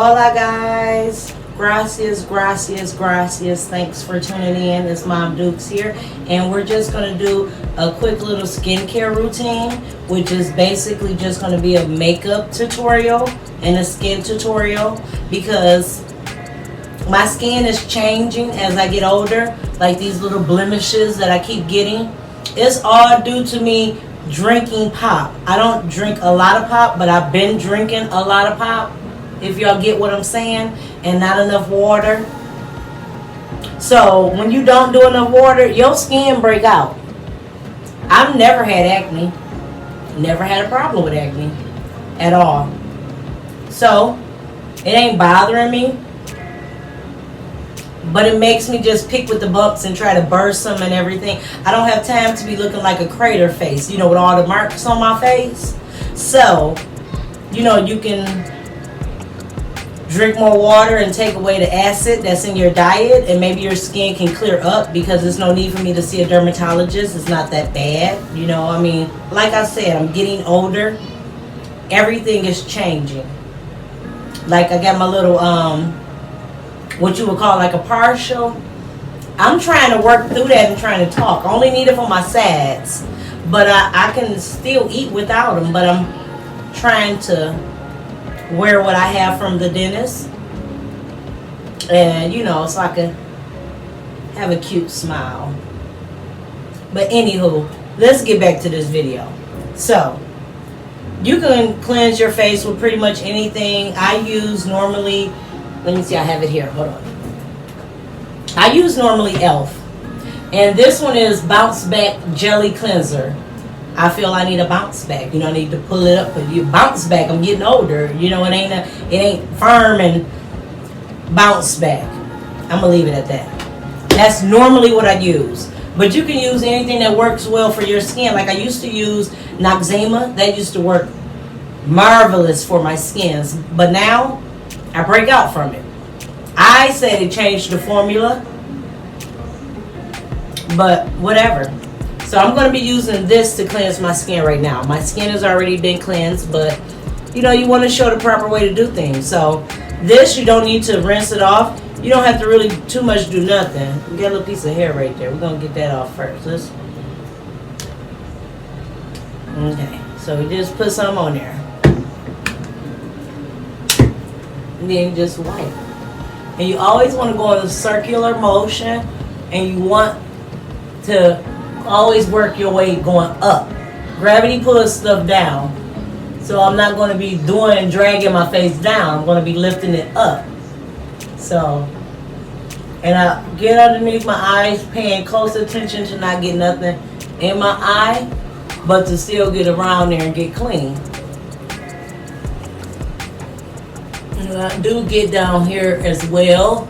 Hola guys, gracias, gracias, gracias. Thanks for tuning in. It's Mom Dukes here, and we're just going to do a quick little skincare routine, which is basically just going to be a makeup tutorial and a skin tutorial, because my skin is changing as I get older. Like these little blemishes that I keep getting, it's all due to me drinking pop. I don't drink a lot of pop, but I've been drinking a lot of pop, if y'all get what I'm saying, and not enough water. So when you don't do enough water, your skin break out. I've never had acne, never had a problem with acne at all, so it ain't bothering me. But it makes me just pick with the bumps and try to burst them and everything. I don't have time to be looking like a crater face, you know, with all the marks on my face. So, you know, you can drink more water and take away the acid that's in your diet, and maybe your skin can clear up, because there's no need for me to see a dermatologist. It's not that bad, you know. I mean, like I said, I'm getting older. Everything is changing. Like I got my little what you would call like a partial. I'm trying to work through that and trying to talk. I only need it for my sides, but I can still eat without them. But I'm trying to wear what I have from the dentist, and you know, so I can have a cute smile. But anywho, let's get back to this video. So you can cleanse your face with pretty much anything. I use normally, let me see, I have it here, hold on. I use normally e.l.f. and this one is Bounce Back Jelly Cleanser. I feel I need a bounce back, you know. I need to pull it up, but you bounce back. I'm getting older, you know. It ain't firm and bounce back. I'm gonna leave it at that. That's normally what I use, but you can use anything that works well for your skin. Like I used to use Noxzema. That used to work marvelous for my skins, but now I break out from it. I say they changed the formula, but whatever. So I'm going to be using this to cleanse my skin right now. My skin has already been cleansed, but you know, you want to show the proper way to do things. So this, you don't need to rinse it off. You don't have to really too much do nothing. We got a little piece of hair right there. We're going to get that off first. Okay, so we just put some on there. And then just wipe. And you always want to go in a circular motion, and you want to always work your way going up. Gravity pulls stuff down, so I'm not going to be dragging my face down. I'm going to be lifting it up. So, and I get underneath my eyes, paying close attention to not get nothing in my eye, but to still get around there and get clean. And I do get down here as well.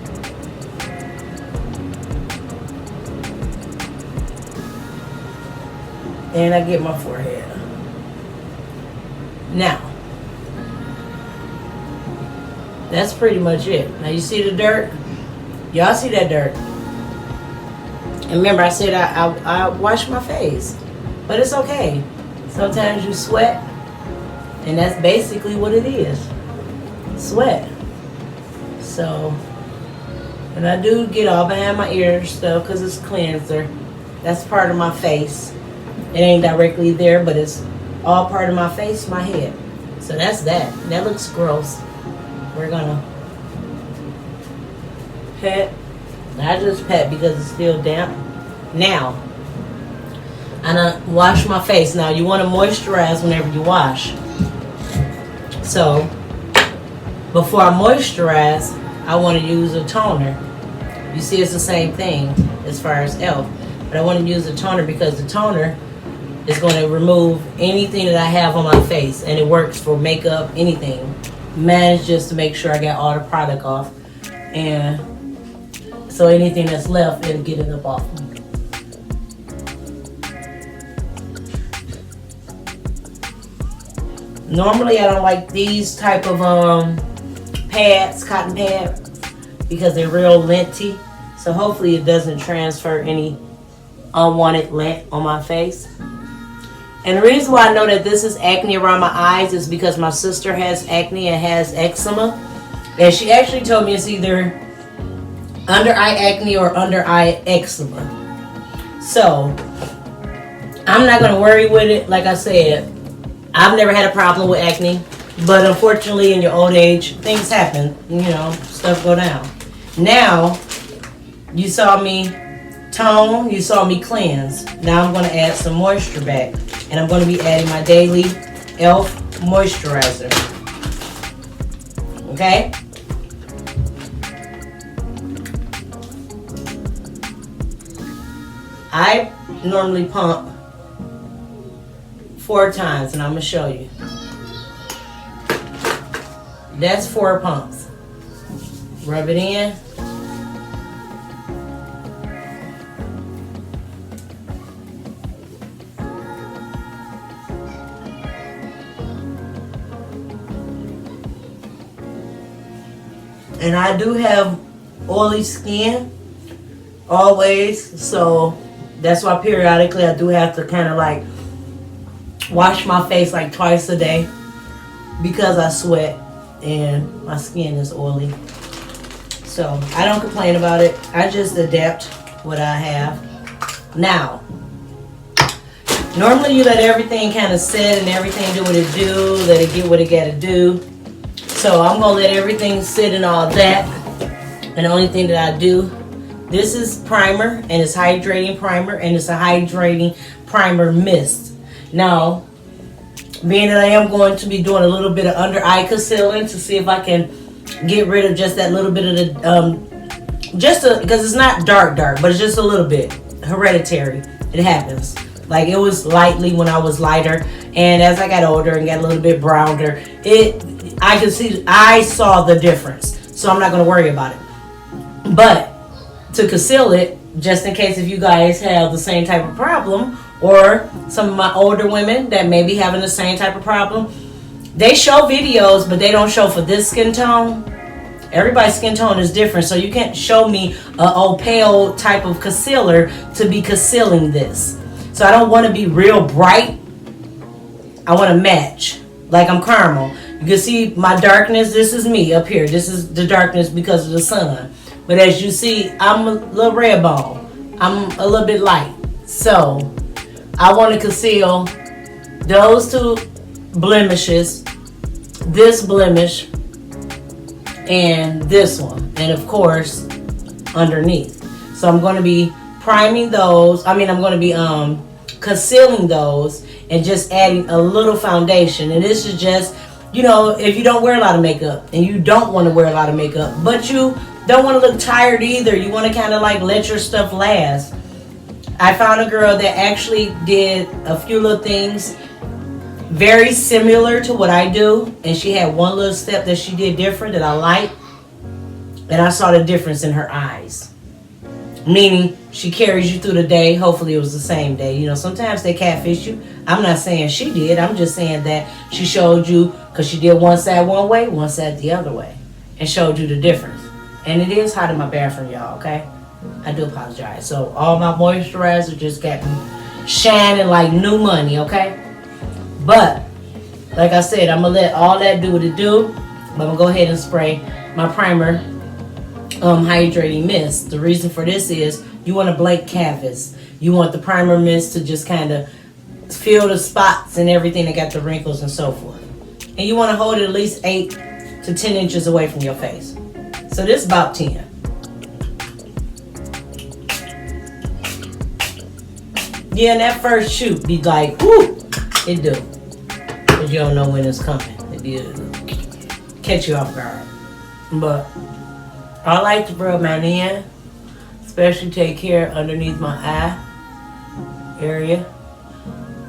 And I get my forehead. Now, that's pretty much it. Now you see the dirt? Y'all see that dirt? And remember I said I wash my face. But it's okay. Sometimes you sweat, and that's basically what it is. Sweat. So, and I do get all behind my ears stuff because it's cleanser. That's part of my face. It ain't directly there, but it's all part of my face, my head. So that's that. That looks gross. We're gonna pat. I just pat because it's still damp. Now, I done wash my face. Now you want to moisturize whenever you wash. So before I moisturize, I want to use a toner. You see, it's the same thing as far as e.l.f. But I want to use a toner because the toner is going to remove anything that I have on my face, and it works for makeup, anything. Mine is just to make sure I got all the product off, and so anything that's left, it'll get it up off me. Normally I don't like these type of pads, cotton pads, because they're real linty. So hopefully it doesn't transfer any unwanted lint on my face. And the reason why I know that this is acne around my eyes is because my sister has acne and has eczema. And she actually told me it's either under eye acne or under eye eczema. So I'm not gonna worry with it. Like I said, I've never had a problem with acne, but unfortunately in your old age, things happen, you know, stuff go down. Now, you saw me tone, you saw me cleanse. Now I'm gonna add some moisture back, and I'm gonna be adding my daily e.l.f. moisturizer. Okay? I normally pump 4 times, and I'm gonna show you. That's 4 pumps. Rub it in. And I do have oily skin always, so that's why periodically I do have to kind of like wash my face like twice a day because I sweat and my skin is oily. So I don't complain about it. I just adapt what I have. Now, normally you let everything kind of sit and everything do what it do, let it get what it gotta do. So I'm gonna let everything sit and all that. And the only thing that I do, this is primer, and it's hydrating primer, and it's a hydrating primer mist. Now, being that I am going to be doing a little bit of under eye concealing to see if I can get rid of just that little bit of the, because it's not dark, but it's just a little bit hereditary. It happens. Like it was lightly when I was lighter, and as I got older and got a little bit browner, I saw the difference. So I'm not going to worry about it. But to conceal it, just in case if you guys have the same type of problem, or some of my older women that may be having the same type of problem, they show videos, but they don't show for this skin tone. Everybody's skin tone is different, so you can't show me a pale type of concealer to be concealing this. So I don't want to be real bright. I want to match, like I'm caramel. You can see my darkness. This is me up here. This is the darkness because of the sun. But as you see, I'm a little red bone. I'm a little bit light. So I want to conceal those 2 blemishes, this blemish, and this one. And of course, underneath. So I'm going to be priming those. I'm going to be concealing those and just adding a little foundation. And this is just, if you don't wear a lot of makeup and you don't want to wear a lot of makeup, but you don't want to look tired either. You want to kind of like let your stuff last. I found a girl that actually did a few little things very similar to what I do, and she had one little step that she did different that I liked, and I saw the difference in her eyes. Meaning she carries you through the day. Hopefully it was the same day. Sometimes they catfish you. I'm not saying she did. I'm just saying that she showed you, because she did one side one way, one side the other way, and showed you the difference. And it is hot in my bathroom, y'all, okay? I do apologize. So all my moisturizer just got me shining like new money, okay? But, like I said, I'm going to let all that do what it do. But I'm going to go ahead and spray my primer hydrating mist. The reason for this is you want a blank canvas. You want the primer mist to just kind of fill the spots and everything that got the wrinkles and so forth. And you want to hold it at least 8 to 10 inches away from your face. So this is about 10. Yeah, and that first shoot be like, whoo, it do. Because you don't know when it's coming. It be catch you off guard. But I like to rub mine in, especially take care underneath my eye area.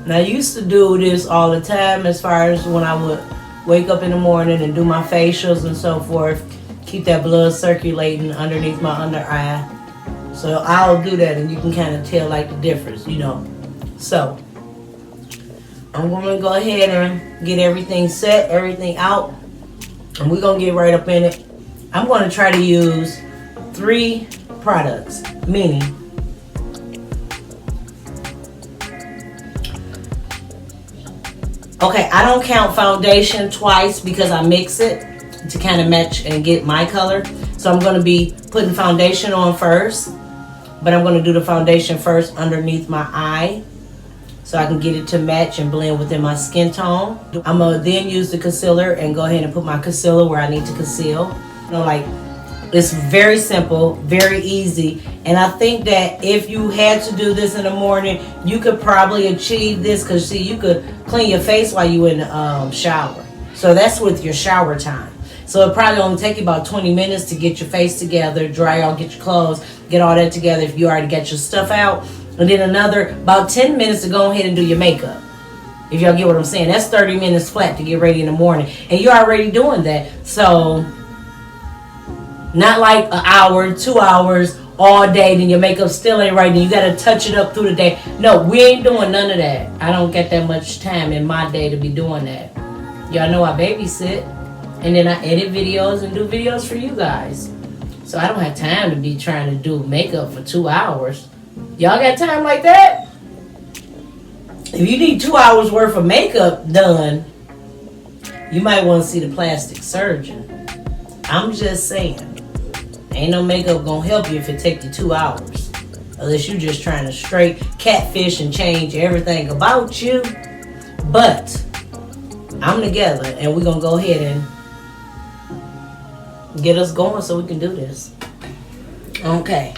Now I used to do this all the time as far as when I would wake up in the morning and do my facials and so forth. Keep that blood circulating underneath my under eye. So I'll do that and you can kind of tell like the difference, So I'm going to go ahead and get everything set, everything out. And we're going to get right up in it. I'm going to try to use 3 products, meaning okay, I don't count foundation twice because I mix it. to kind of match and get my color. So I'm going to be putting foundation on first, but I'm going to do the foundation first underneath my eye so I can get it to match and blend within my skin tone. I'm going to then use the concealer and go ahead and put my concealer where I need to conceal. You know, like, it's very simple, very easy. And I think that if you had to do this in the morning, you could probably achieve this, because see, you could clean your face while you in the shower. So that's with your shower time. So it probably only take you about 20 minutes to get your face together, dry out, get your clothes, get all that together if you already got your stuff out. And then another about 10 minutes to go ahead and do your makeup. If y'all get what I'm saying. That's 30 minutes flat to get ready in the morning. And you're already doing that. So not like an hour, 2 hours, all day, then your makeup still ain't right, and you got to touch it up through the day. No, we ain't doing none of that. I don't get that much time in my day to be doing that. Y'all know I babysit. And then I edit videos and do videos for you guys. So I don't have time to be trying to do makeup for 2 hours. Y'all got time like that? If you need 2 hours worth of makeup done, you might want to see the plastic surgeon. I'm just saying. Ain't no makeup gonna help you if it take you 2 hours. Unless you just trying to straight catfish and change everything about you. But I'm together and we're gonna go ahead and get us going so we can do this. Okay.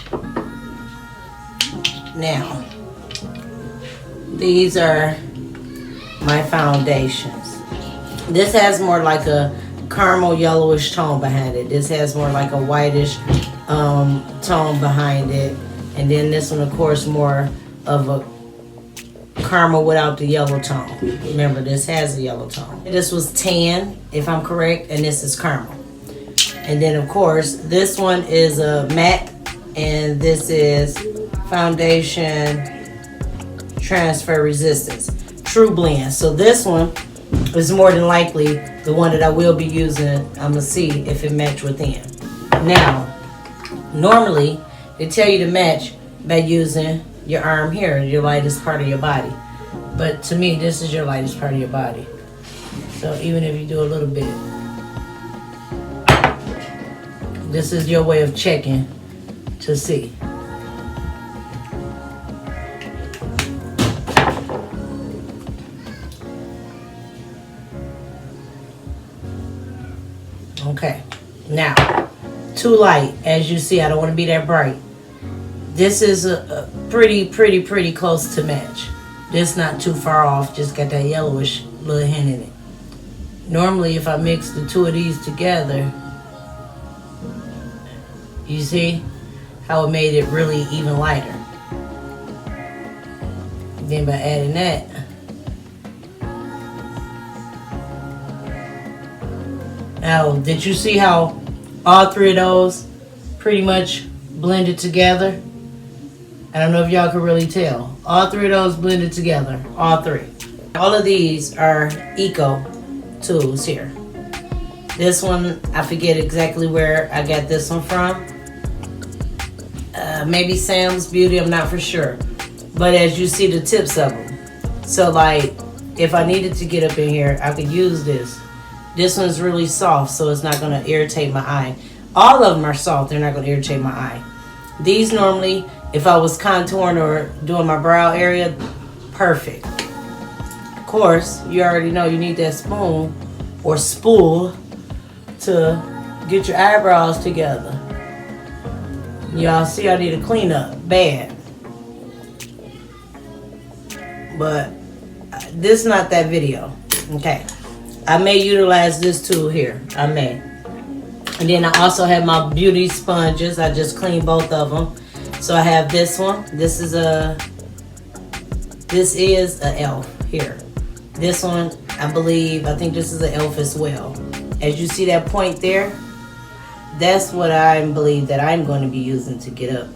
Now, these are my foundations. This has more like a caramel yellowish tone behind it. This has more like a whitish tone behind it. And then this one, of course, more of a caramel without the yellow tone. Remember, this has a yellow tone. This was tan, if I'm correct, and this is caramel. And then, of course, this one is a matte, and this is foundation transfer resistance. True blend. So this one is more than likely the one that I will be using. I'm going to see if it match within. Now, normally, they tell you to match by using your arm here, your lightest part of your body. But to me, this is your lightest part of your body. So even if you do a little bit, this is your way of checking to see. Okay, now, too light. As you see, I don't want to be that bright. This is a pretty close to match. This not too far off, just got that yellowish little hint in it. Normally, if I mix the two of these together, you see how it made it really even lighter. Then by adding that, now, did you see how all three of those pretty much blended together? I don't know if y'all can really tell. All three of those blended together. All three. All of these are Eco tools here. This one, I forget exactly where I got this one from. Maybe Sam's Beauty, I'm not for sure. But as you see the tips of them. So like, if I needed to get up in here, I could use this. This one's really soft, so it's not gonna irritate my eye. All of them are soft, they're not gonna irritate my eye. These normally, if I was contouring or doing my brow area, perfect. Of course, you already know you need that spoon or spool to get your eyebrows together. Y'all see I need a cleanup, bad. But this is not that video, okay. I may utilize this tool here, I may. And then I also have my beauty sponges. I just cleaned both of them. So I have this one. This is a e.l.f. here. This one, I think this is an e.l.f. as well. As you see that point there, that's what I believe that I'm going to be using to get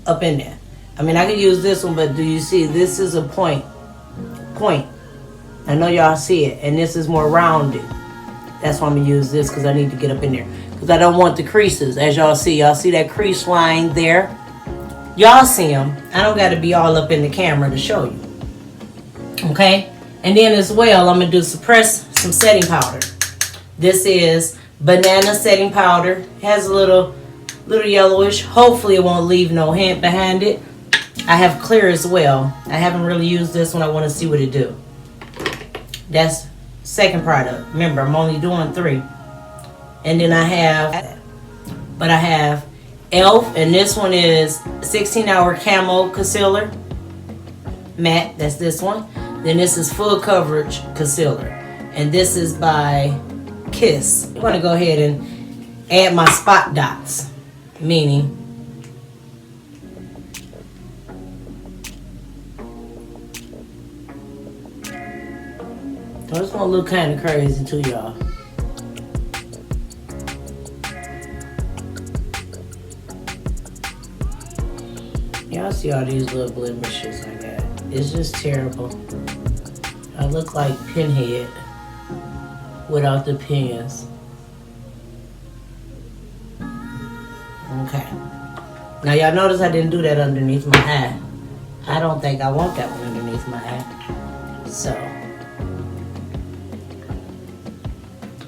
up in there. I mean, I could use this one, but do you see, this is a point. I know y'all see it, and this is more rounded. That's why I'm going to use this, because I need to get up in there. Because I don't want the creases, as y'all see. Y'all see that crease line there? Y'all see them. I don't got to be all up in the camera to show you. Okay? And then as well, I'm going to suppress some setting powder. This is banana setting powder. Has a little yellowish. Hopefully it won't leave no hint behind it. I have clear as well. I haven't really used this one. I want to see what it do. That's second product. Remember, I'm only doing 3. And then I have e.l.f. and this one is 16-hour camo concealer matte. That's this one. Then this is full coverage concealer, and this is by Kiss. I'm gonna go ahead and add my spot dots, meaning it's gonna look kind of crazy too, y'all. Y'all see all these little blemishes I got. It's just terrible. I look like Pinhead without the pins. Okay. Now y'all notice I didn't do that underneath my eye. I don't think I want that one underneath my eye. So,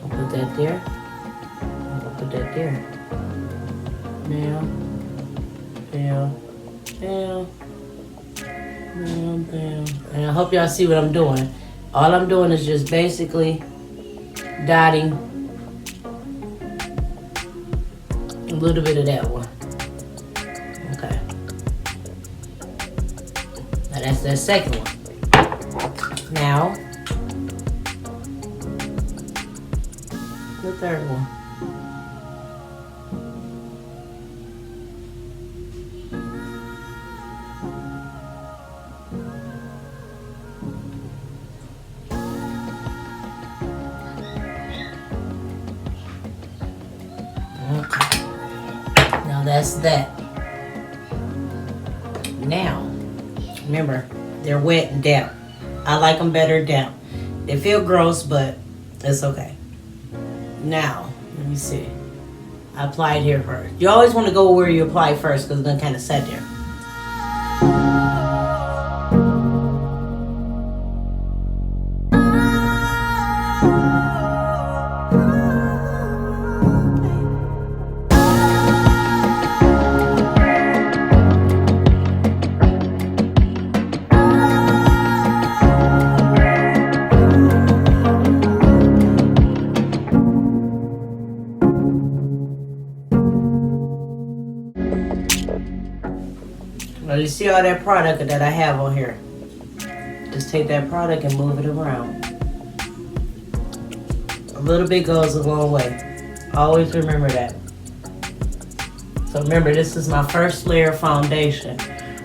I'll put that there. I'll put that there. Now, bam, bam, bam, bam. And I hope y'all see what I'm doing. All I'm doing is just basically dotting a little bit of that one. Okay. Now that's that second one. Now, the third one. Okay. Now that's that. Now, remember, they're wet and damp. I like them better damp. They feel gross, but it's okay. Now, let me see. I applied here first. You always want to go where you apply first because it's going to kind of set there. Now you see all that product that I have on here. Just take that product and move it around. A little bit goes a long way. Always remember that. So remember, this is my first layer of foundation.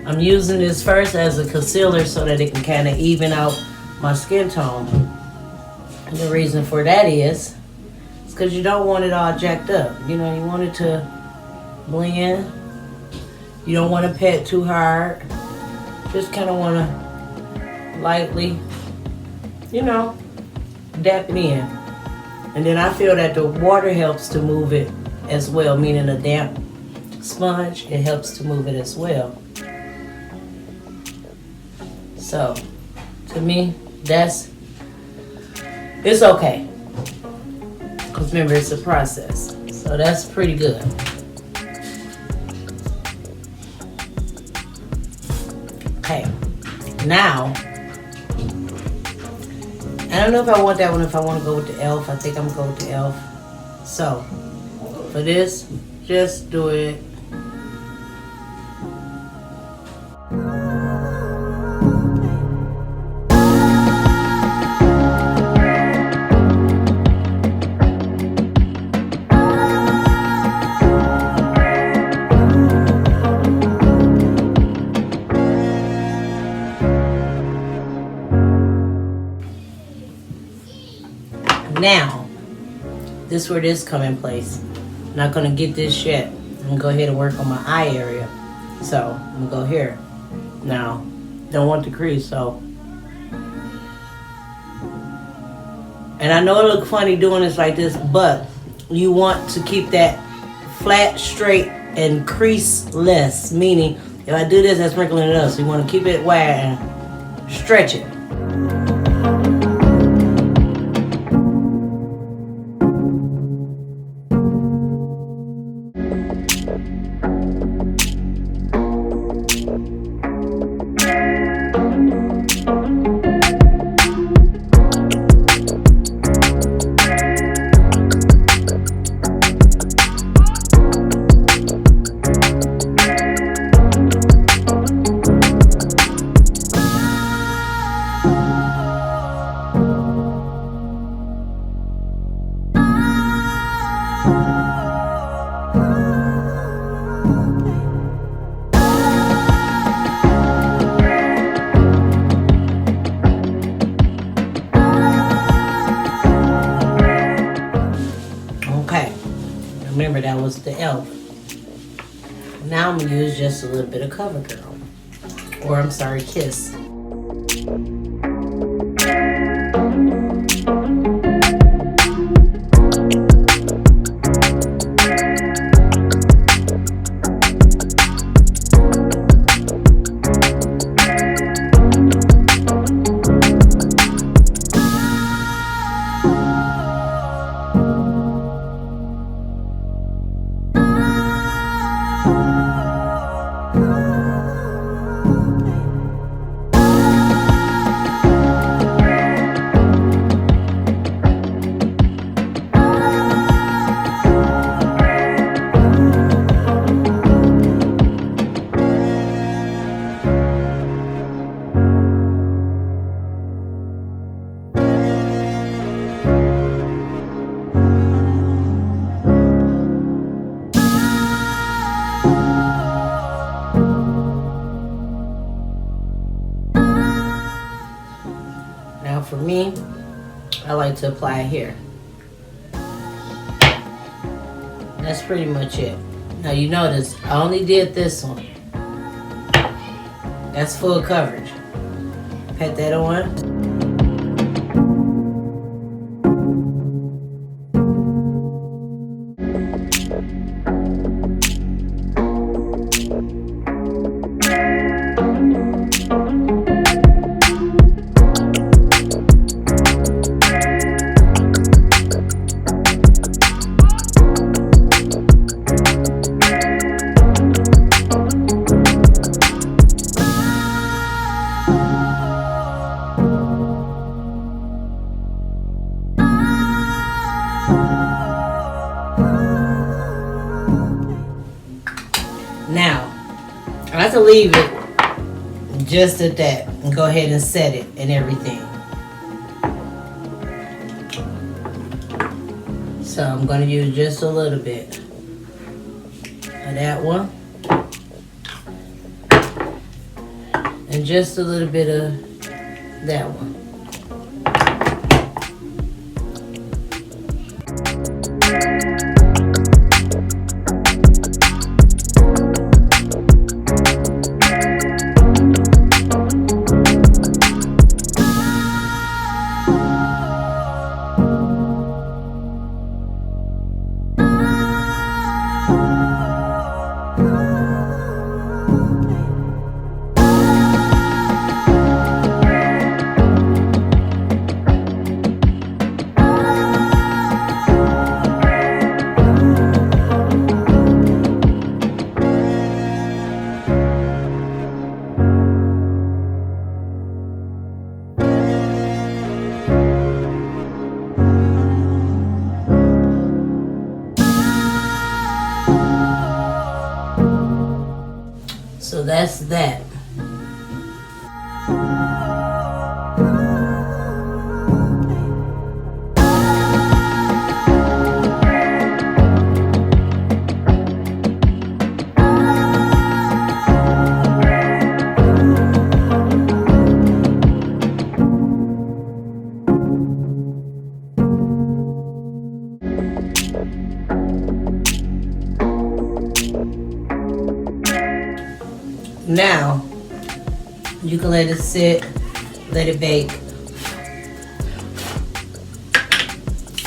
I'm using this first as a concealer so that it can kind of even out my skin tone. And the reason for that is because you don't want it all jacked up. You know, you want it to blend. You don't want to pat too hard. Just kind of want to lightly, you know, dap it in. And then I feel that the water helps to move it as well, meaning a damp sponge, it helps to move it as well. So, to me, it's okay. Because remember, it's a process. So that's pretty good. Okay, now, I don't know if I want that one, if I want to go with the e.l.f. I think I'm going to go with the e.l.f. So, for this, just do it. Now, this is where this come in place. I'm not gonna get this yet. I'm gonna go ahead and work on my eye area. So, I'm gonna go here. Now, don't want the crease, so. And I know it look funny doing this like this, but you want to keep that flat, straight, and crease-less. Meaning, if I do this, I'm sprinkling it up. So you want to keep it wide and stretch it. e.l.f. Now I'm going to use just a little bit of CoverGirl. Or I'm sorry, Kiss. Now for me, I like to apply it here. That's pretty much it. Now you notice I only did this one. That's full coverage. Pat that on. Now, I have to leave it just at that and go ahead and set it and everything. So I'm going to use just a little bit of that one. And just a little bit of that one. So that's that. Now, you can let it sit, let it bake.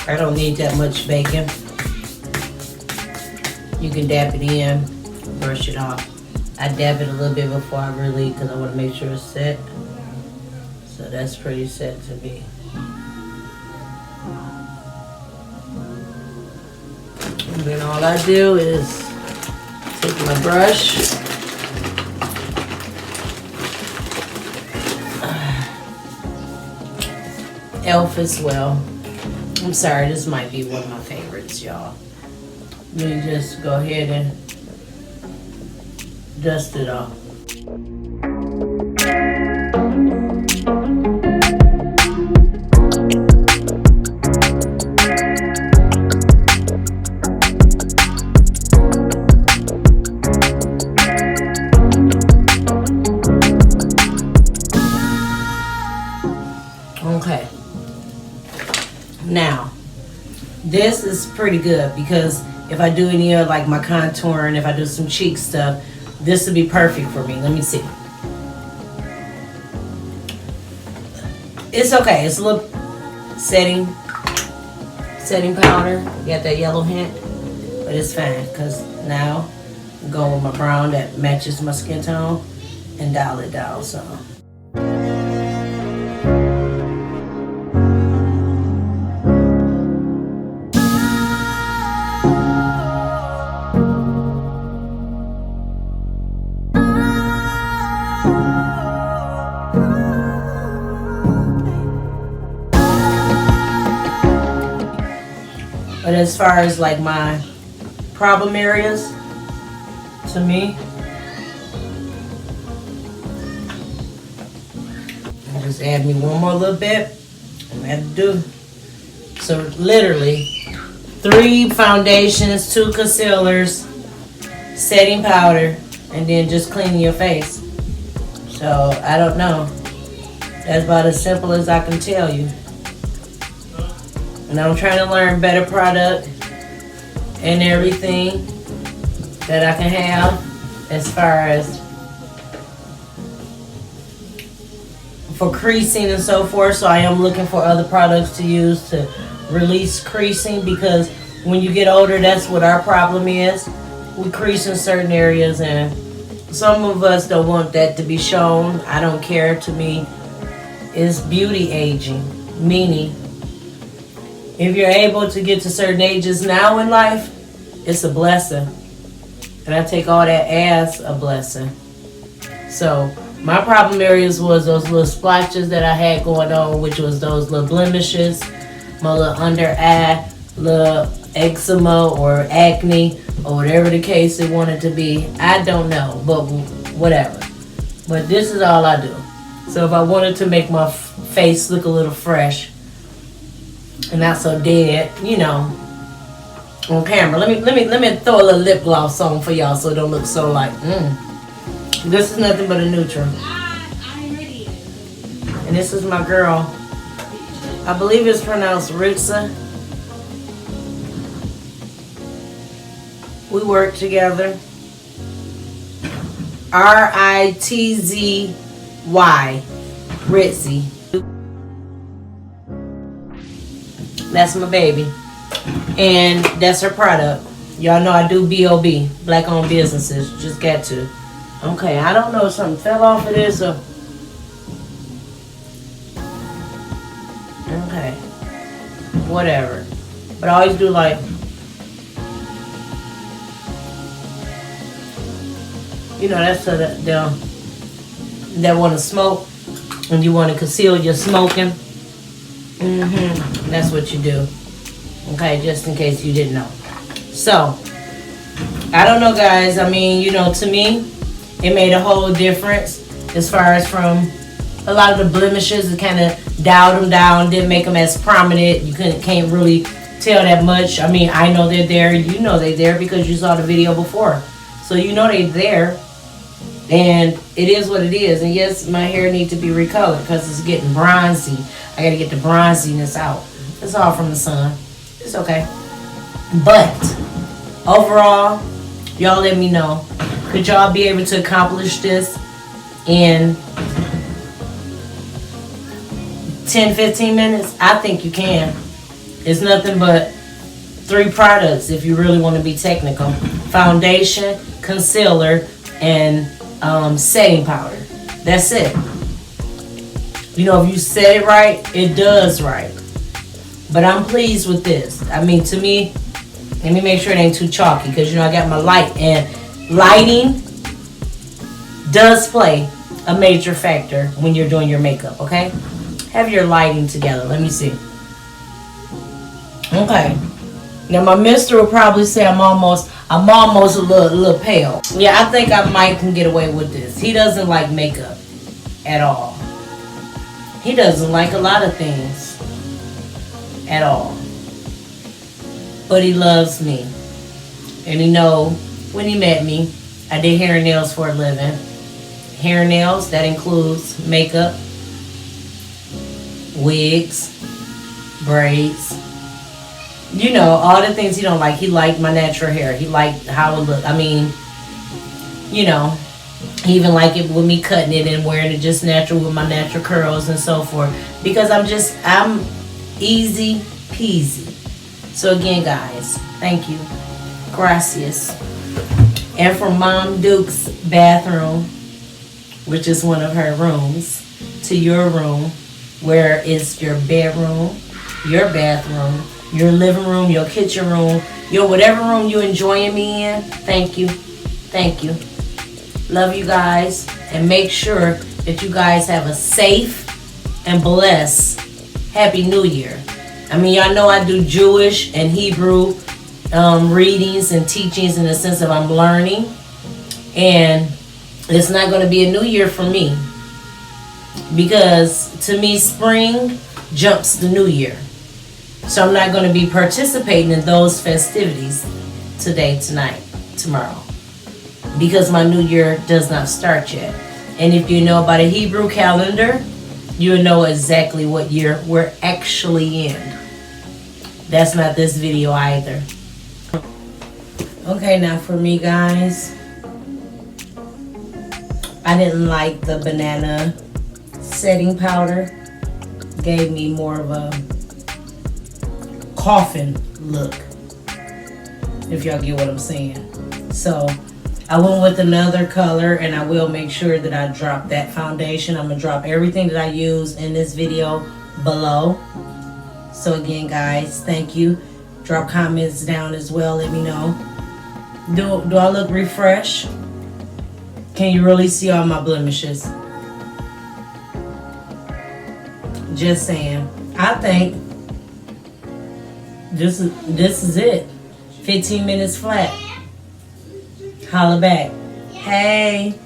I don't need that much bacon. You can dab it in, brush it off. I dab it a little bit before I really, because I want to make sure it's set. So that's pretty set to me. And then all I do is take my brush, e.l.f. as well. I'm sorry, this might be one of my favorites, y'all. Let me just go ahead and dust it off. Now, this is pretty good because if I do any of like my contouring, if I do some cheek stuff, this would be perfect for me. Let me see. It's okay. It's a little setting powder. Got that yellow hint, but it's fine because now I'm going with my brown that matches my skin tone and dial it down some. But as far as like my problem areas, to me, I'll just add me one more little bit. I'm gonna have to do. So literally 3 foundations, 2 concealers, setting powder, and then just cleaning your face. So I don't know. That's about as simple as I can tell you. And I'm trying to learn better product and everything that I can have as far as for creasing and so forth. So I am looking for other products to use to release creasing, because when you get older, that's what our problem is. We crease in certain areas, and some of us don't want that to be shown. I don't care. To me, it's beauty aging, meaning if you're able to get to certain ages now in life, it's a blessing. And I take all that as a blessing. So my problem areas was those little splotches that I had going on, which was those little blemishes, my little under eye, little eczema or acne, or whatever the case it wanted to be. I don't know, but whatever. But this is all I do. So if I wanted to make my face look a little fresh and not so dead, you know, on camera. Let me throw a little lip gloss on for y'all so it don't look so like, This is nothing but a neutral. And this is my girl. I believe it's pronounced Ritza. We work together. R-I-T-Z-Y. Ritzy. That's my baby. And that's her product. Y'all know I do B.O.B. Black owned businesses. Just got to. Okay, I don't know if something fell off of this or... Okay. Whatever. But I always do like... You know, that's so that want to smoke and you want to conceal your smoking. That's what you do. Okay, just in case you didn't know. So, I don't know, guys. I mean, you know, to me, it made a whole difference as far as from a lot of the blemishes. It kind of dialed them down, didn't make them as prominent. You can't really tell that much. I mean, I know they're there. You know they're there because you saw the video before. So you know they're there. And it is what it is. And yes, my hair needs to be recolored because it's getting bronzy. I got to get the bronziness out. It's all from the sun. It's okay. But overall, y'all let me know. Could y'all be able to accomplish this in 10-15 minutes? I think you can. It's nothing but 3 products if you really want to be technical. Foundation, concealer, and setting powder. That's it. You know, if you set it right, it does right. But I'm pleased with this. I mean, to me, let me make sure it ain't too chalky, because, you know, I got my light, and lighting does play a major factor when you're doing your makeup, okay? Have your lighting together. Let me see. Okay. Now, my mister will probably say I'm almost a little pale. Yeah, I think I might can get away with this. He doesn't like makeup at all. He doesn't like a lot of things at all. But he loves me. And he know when he met me, I did hair and nails for a living. Hair and nails, that includes makeup, wigs, braids, you know, all the things he don't like. He liked my natural hair. He liked how it looked. I mean, you know, he even liked it with me cutting it and wearing it just natural with my natural curls and so forth. Because I'm easy peasy. So again, guys, thank you. Gracias. And from Mom Duke's bathroom, which is one of her rooms, to your room, where is your bedroom, your bathroom, your living room, your kitchen room, your whatever room you enjoying me in. Thank you. Thank you. Love you guys. And make sure that you guys have a safe and blessed Happy New Year. I mean, y'all know I do Jewish and Hebrew readings and teachings in the sense of I'm learning. And it's not going to be a new year for me. Because to me, spring jumps the new year. So I'm not going to be participating in those festivities today, tonight, tomorrow. Because my new year does not start yet. And if you know about a Hebrew calendar, you'll know exactly what year we're actually in. That's not this video either. Okay, now for me, guys, I didn't like the banana setting powder. Gave me more of a coffin look, if y'all get what I'm saying. So I went with another color, and I will make sure that I drop that foundation. I'm gonna drop everything that I use in this video below. So again, guys, thank you. Drop comments down as well. Let me know. Do I look refreshed? Can you really see all my blemishes? Just saying. I think this is it. 15 minutes flat. Holla back. Hey.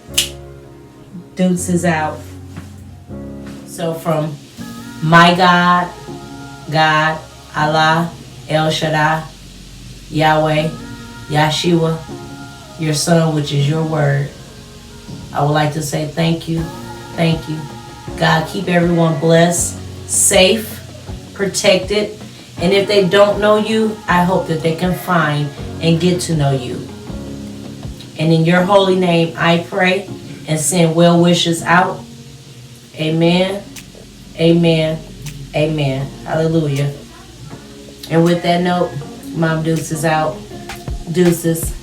Dukes is out. So from my God, Allah, El Shaddai, Yahweh, Yahshua, your son, which is your word, I would like to say thank you. Thank you. God, keep everyone blessed, safe, protected. And if they don't know you, I hope that they can find and get to know you. And in your holy name, I pray and send well wishes out. Amen. Amen. Amen. Hallelujah. And with that note, Mom Deuce is out. Deuces.